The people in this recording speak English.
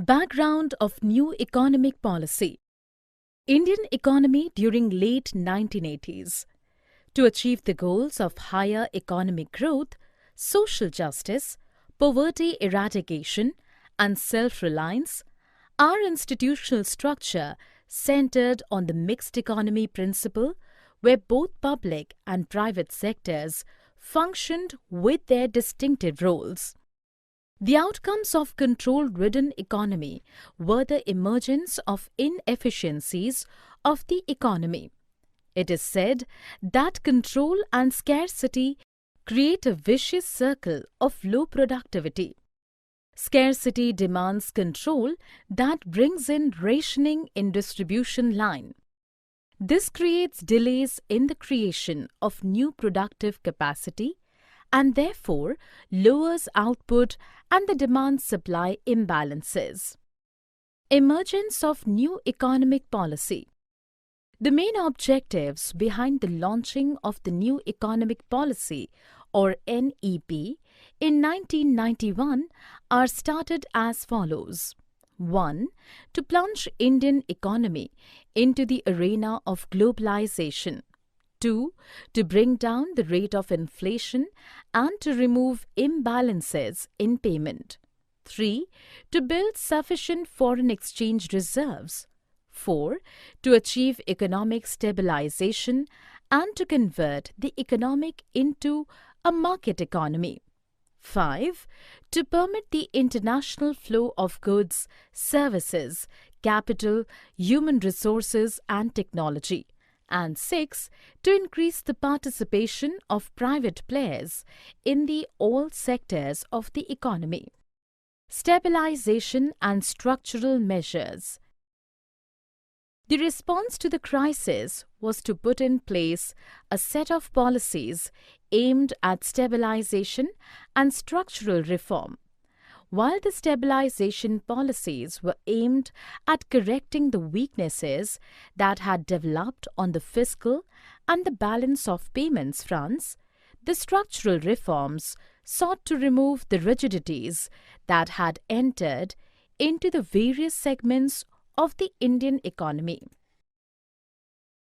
Background of new economic policy. Indian economy during late 1980s. To achieve the goals of higher economic growth, social justice, poverty eradication, and self-reliance, our institutional structure centered on the mixed economy principle, where both public and private sectors functioned with their distinctive roles. The outcomes of control-ridden economy were the emergence of inefficiencies of the economy. It is said that control and scarcity create a vicious circle of low productivity. Scarcity demands control that brings in rationing in distribution line. This creates delays in the creation of new productive capacity and therefore lowers output and the demand-supply imbalances. Emergence of new economic policy. The main objectives behind the launching of the new economic policy, or NEP, in 1991 are stated as follows. 1. To plunge Indian economy into the arena of globalization. 2. To bring down the rate of inflation and to remove imbalances in payment. 3. To build sufficient foreign exchange reserves. 4. To achieve economic stabilization and to convert the economic into a market economy. 5. To permit the international flow of goods, services, capital, human resources and technology. And 6. To increase the participation of private players in the all sectors of the economy. Stabilization and structural measures. The response to the crisis was to put in place a set of policies aimed at stabilization and structural reform. While the stabilization policies were aimed at correcting the weaknesses that had developed on the fiscal and the balance of payments fronts, the structural reforms sought to remove the rigidities that had entered into the various segments of the Indian economy.